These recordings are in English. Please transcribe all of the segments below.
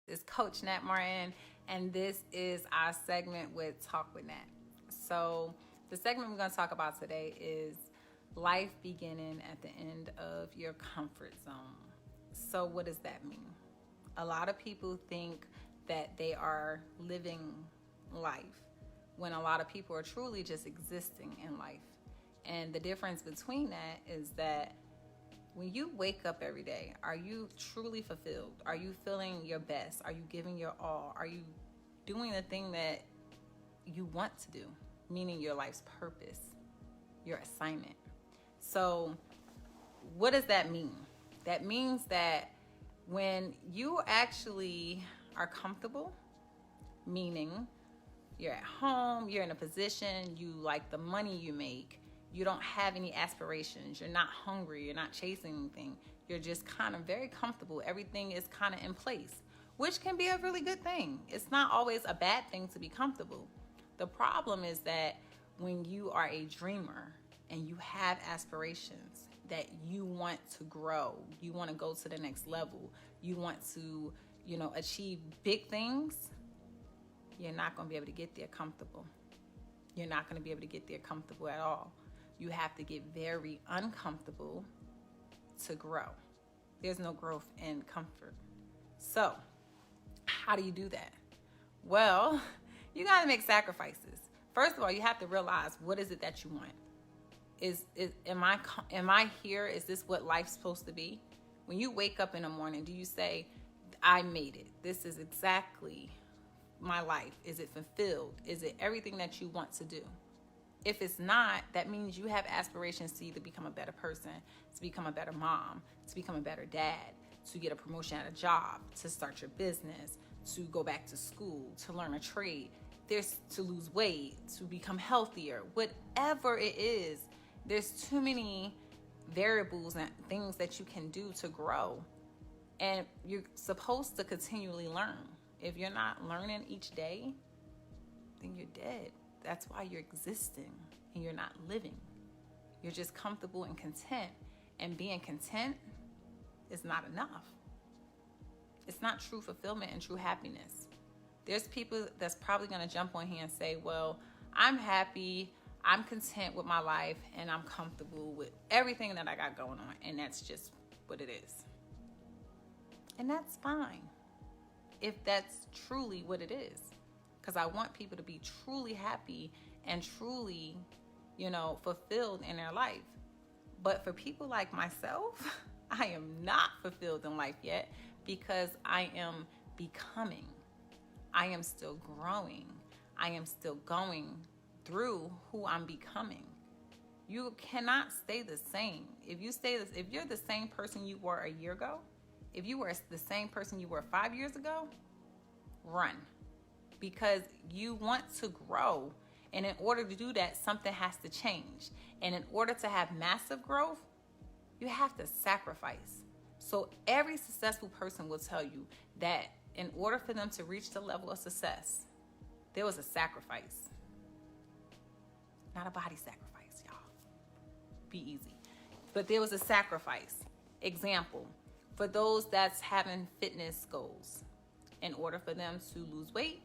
Is Coach Nat Martin, and this is our segment with Talk with Nat. So, the segment we're going to talk about today is life beginning at the end of your comfort zone. So, what does that mean? A lot of people think that they are living life when a lot of people are truly just existing in life. And the difference between that is that when you wake up every day, are you truly fulfilled? Are you feeling your best? Are you giving your all? Are you doing the thing that you want to do? Meaning your life's purpose, your assignment. So, what does that mean? That means that when you actually are comfortable, meaning you're at home, you're in a position, you like the money you make, you don't have any aspirations, you're not hungry, you're not chasing anything, you're just kind of very comfortable, everything is kind of in place, which can be a really good thing. It's not always a bad thing to be comfortable. The problem is that when you are a dreamer and you have aspirations that you want to grow, you want to go to the next level, you want to, achieve big things, you're not going to be able to get there comfortable. You're not going to be able to get there comfortable at all. You have to get very uncomfortable to grow. There's no growth in comfort. So, how do you do that? Well, you got to make sacrifices. First of all, you have to realize, what is it that you want? Am I here? Is this what life's supposed to be? When you wake up in the morning, do you say, I made it. This is exactly my life. Is it fulfilled? Is it everything that you want to do? If it's not, that means you have aspirations to either become a better person, to become a better mom, to become a better dad, to get a promotion at a job, to start your business, to go back to school, to learn a trade, to lose weight, to become healthier. Whatever it is, there's too many variables and things that you can do to grow. And you're supposed to continually learn. If you're not learning each day, then you're dead. That's why you're existing and you're not living. You're just comfortable and content. And being content is not enough. It's not true fulfillment and true happiness. There's people that's probably going to jump on here and say, well, I'm happy, I'm content with my life, and I'm comfortable with everything that I got going on. And that's just what it is. And that's fine if that's truly what it is. Because I want people to be truly happy and truly, fulfilled in their life. But for people like myself, I am not fulfilled in life yet because I am becoming. I am still growing. I am still going through who I'm becoming. You cannot stay the same. If you're the same person you were a year ago, if you were the same person you were 5 years ago, run. Because you want to grow. And in order to do that, something has to change. And in order to have massive growth, you have to sacrifice. So every successful person will tell you that in order for them to reach the level of success, there was a sacrifice. Not a body sacrifice, y'all. Be easy. But there was a sacrifice. Example, for those that's having fitness goals, in order for them to lose weight,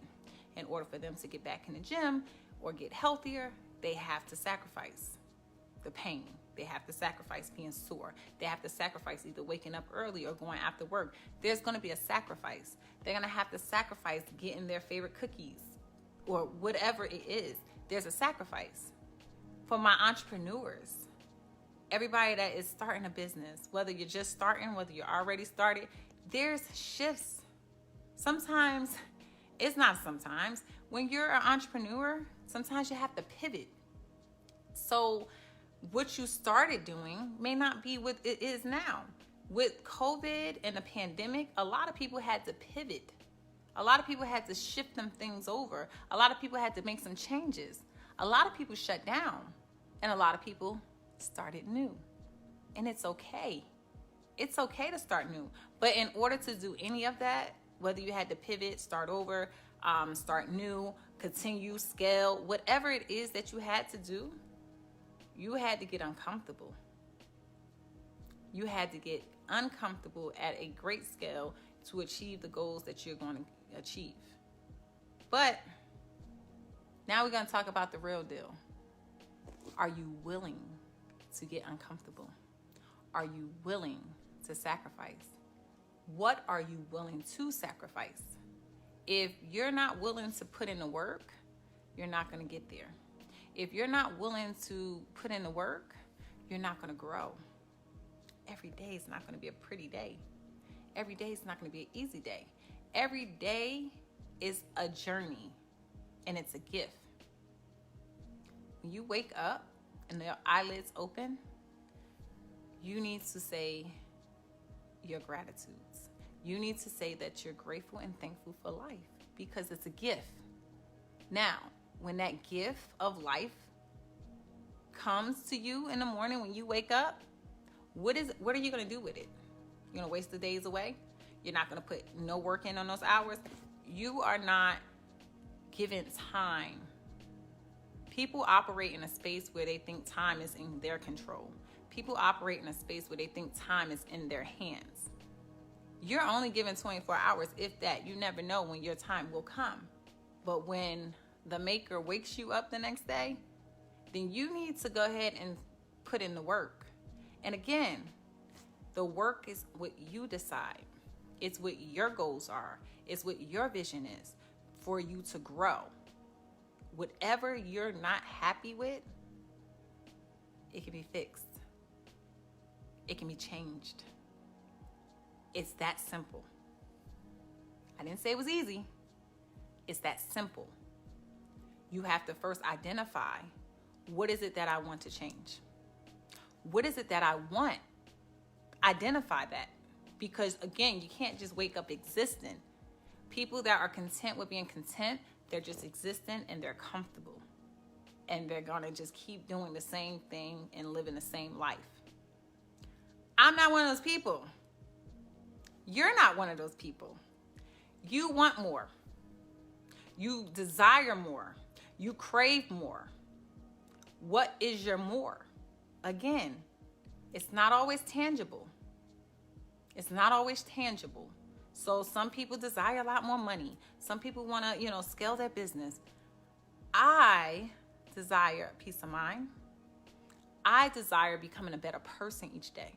in order for them to get back in the gym or get healthier, they have to sacrifice the pain. They have to sacrifice being sore. They have to sacrifice either waking up early or going after work. There's going to be a sacrifice. They're going to have to sacrifice getting their favorite cookies or whatever it is. There's a sacrifice. For my entrepreneurs, everybody that is starting a business, whether you're just starting, whether you're already started, there's shifts. Sometimes, it's not sometimes. When you're an entrepreneur, sometimes you have to pivot. So what you started doing may not be what it is now. With COVID and the pandemic, a lot of people had to pivot. A lot of people had to shift them things over. A lot of people had to make some changes. A lot of people shut down. And a lot of people started new. And it's okay. It's okay to start new. But in order to do any of that, whether you had to pivot, start over, start new, continue, scale, whatever it is that you had to do, you had to get uncomfortable. You had to get uncomfortable at a great scale. to achieve the goals that you're going to achieve. But now we're going to talk about the real deal. Are you willing to get uncomfortable? Are you willing to sacrifice? What are you willing to sacrifice? If you're not willing to put in the work, you're not going to get there. If you're not willing to put in the work, you're not going to grow. Every day is not going to be a pretty day. Every day is not going to be an easy day. Every day is a journey, and it's a gift. When you wake up and the eyelids open, you need to say your gratitudes. You need to say that you're grateful and thankful for life because it's a gift. Now, when that gift of life comes to you in the morning when you wake up, what are you going to do with it? You're going to waste the days away? You're not going to put no work in on those hours? You are not given time. People operate in a space where they think time is in their control. People operate in a space where they think time is in their hands. You're only given 24 hours, if that. You never know when your time will come. But when the maker wakes you up the next day, then you need to go ahead and put in the work. And again, the work is what you decide. It's what your goals are. It's what your vision is for you to grow. Whatever you're not happy with, it can be fixed. It can be changed. It's that simple. I didn't say it was easy. It's that simple. You have to first identify, what is it that I want to change? What is it that I want? Identify that. Because again, you can't just wake up existing. People that are content with being content, they're just existing and they're comfortable. And they're going to just keep doing the same thing and living the same life. I'm not one of those people. You're not one of those people. You want more. You desire more. You crave more. What is your more? Again, it's not always tangible. It's not always tangible. So some people desire a lot more money. Some people want to, scale their business. I desire peace of mind. I desire becoming a better person each day.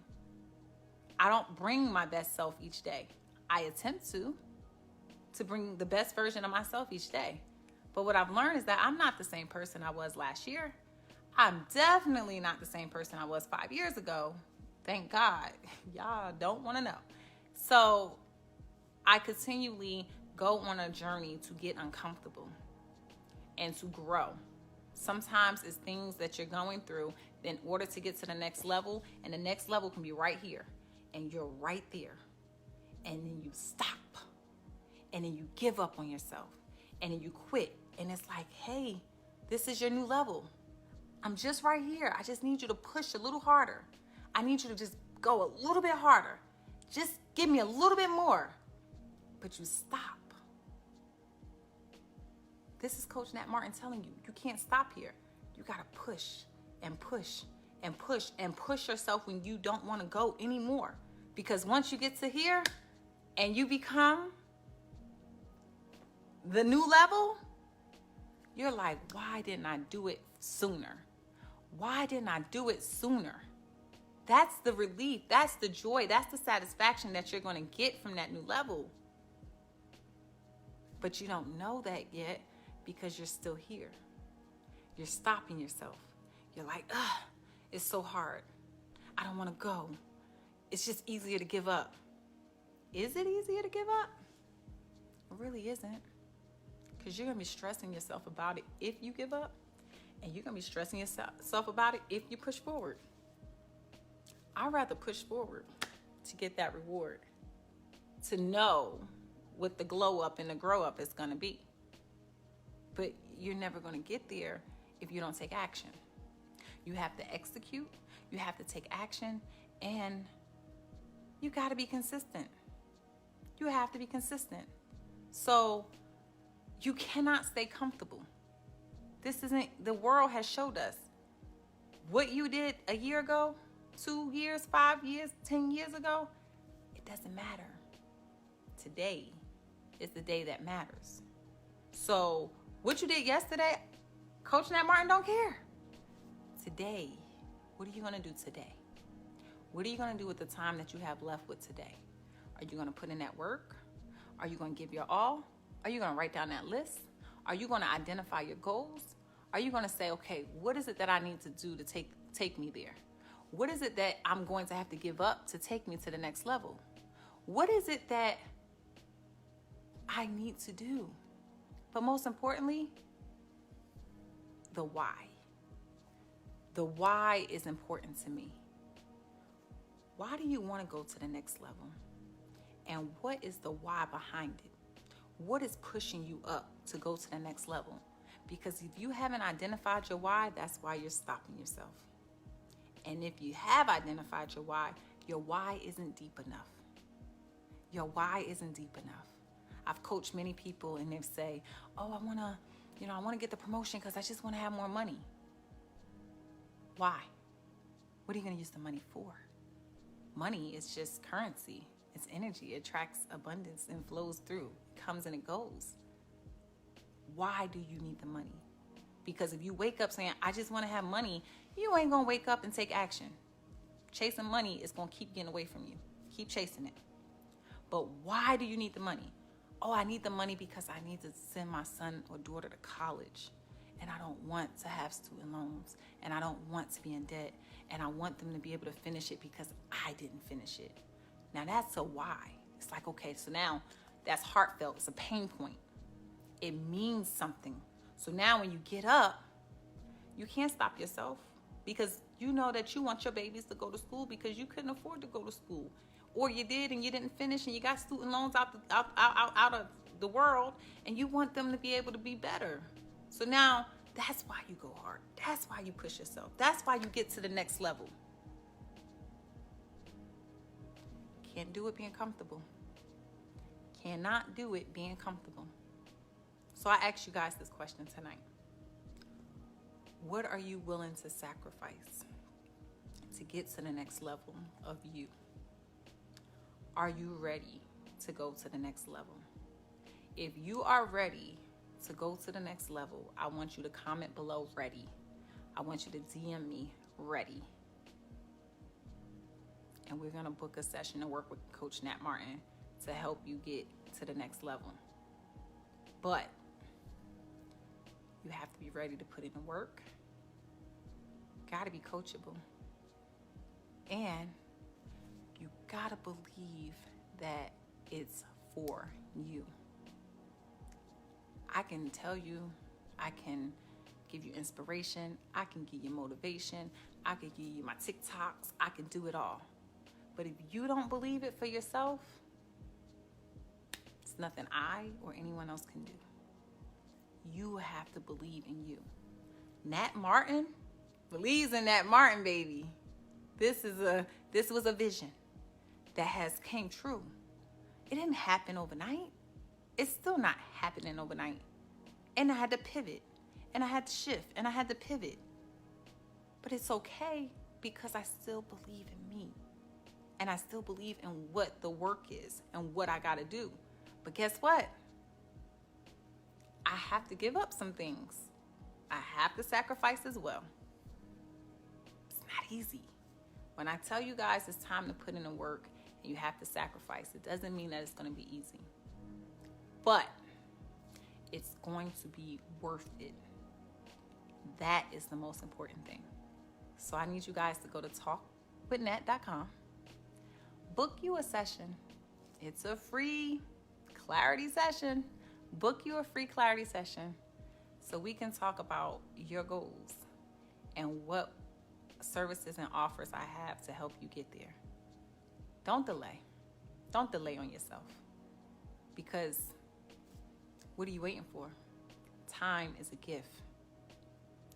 I don't bring my best self each day. I attempt to bring the best version of myself each day. But what I've learned is that I'm not the same person I was last year. I'm definitely not the same person I was 5 years ago. Thank God. Y'all don't want to know. So I continually go on a journey to get uncomfortable and to grow. Sometimes it's things that you're going through in order to get to the next level, and the next level can be right here, and you're right there. And then you stop, and then you give up on yourself, and then you quit. And it's like, hey, this is your new level. I'm just right here. I just need you to push a little harder. I need you to just go a little bit harder. Just give me a little bit more. But you stop. This is Coach Nat Martin telling you, you can't stop here. You got to push and push and push and push yourself when you don't want to go anymore. Because once you get to here and you become the new level, you're like, why didn't I do it sooner? Why didn't I do it sooner? That's the relief. That's the joy. That's the satisfaction that you're going to get from that new level. But you don't know that yet because you're still here. You're stopping yourself. You're like, it's so hard. I don't want to go. It's just easier to give up. Is it easier to give up? It really isn't. Because you're going to be stressing yourself about it if you give up. And you're going to be stressing yourself about it if you push forward. I'd rather push forward to get that reward. To know what the glow up and the grow up is going to be. But you're never going to get there if you don't take action. You have to execute. You have to take action. And you got to be consistent. You have to be consistent. So you cannot stay comfortable. This isn't, the world has showed us what you did a year ago, 2 years, 5 years, 10 years ago. It doesn't matter. today is the day that matters. So what you did yesterday, Coach Nat Martin don't care. Today, what are you going to do today? What are you going to do with the time that you have left with today? Are you going to put in that work? Are you going to give your all? Are you going to write down that list? Are you going to identify your goals? Are you going to say, okay, what is it that I need to do to take me there? What is it that I'm going to have to give up to take me to the next level? What is it that I need to do? But most importantly, the why. The why is important to me. Why do you want to go to the next level? And what is the why behind it? What is pushing you up to go to the next level? Because if you haven't identified your why, that's why you're stopping yourself. And if you have identified your why isn't deep enough. Your why isn't deep enough. I've coached many people and they say, oh, I want to get the promotion because I just want to have more money. Why? What are you going to use the money for? Money is just currency. It's energy. It attracts abundance and flows through. It comes and it goes. Why do you need the money? Because if you wake up saying, I just want to have money, you ain't going to wake up and take action. Chasing money is going to keep getting away from you. Keep chasing it. But why do you need the money? Oh, I need the money because I need to send my son or daughter to college. And I don't want to have student loans. And I don't want to be in debt. And I want them to be able to finish it because I didn't finish it. Now that's a why. It's like, okay, so now that's heartfelt. It's a pain point. It means something. So now when you get up, you can't stop yourself because you know that you want your babies to go to school because you couldn't afford to go to school. Or you did and you didn't finish and you got student loans out of the world and you want them to be able to be better. So now that's why you go hard. That's why you push yourself. That's why you get to the next level. Can't do it being comfortable. Cannot do it being comfortable. So I ask you guys this question tonight. What are you willing to sacrifice to get to the next level of you? Are you ready to go to the next level? If you are ready to go to the next level, I want you to comment below ready. I want you to DM me ready. And we're going to book a session to work with Coach Nat Martin to help you get to the next level. But you have to be ready to put in the work. Got to be coachable. And you got to believe that it's for you. I can tell you, I can give you inspiration, I can give you motivation, I can give you my TikToks, I can do it all. But if you don't believe it for yourself, it's nothing I or anyone else can do. You have to believe in you. Nat Martin believes in Nat Martin, baby. This was a vision that has came true. It didn't happen overnight. It's still not happening overnight. And I had to pivot, and I had to shift, and I had to pivot. But it's okay because I still believe in me. And I still believe in what the work is and what I got to do. But guess what? I have to give up some things. I have to sacrifice as well. It's not easy. When I tell you guys it's time to put in the work and you have to sacrifice, it doesn't mean that it's going to be easy. But it's going to be worth it. That is the most important thing. So I need you guys to go to talkwithnat.com. Book you a session. It's a free clarity session. Book you a free clarity session so we can talk about your goals and what services and offers I have to help you get there. Don't delay. Don't delay on yourself. Because what are you waiting for? Time is a gift.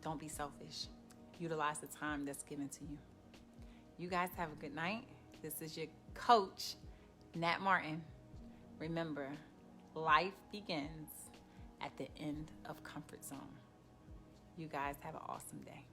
Don't be selfish. Utilize the time that's given to you. You guys have a good night. This is your coach, Nat Martin. Remember, life begins at the end of comfort zone. You guys have an awesome day.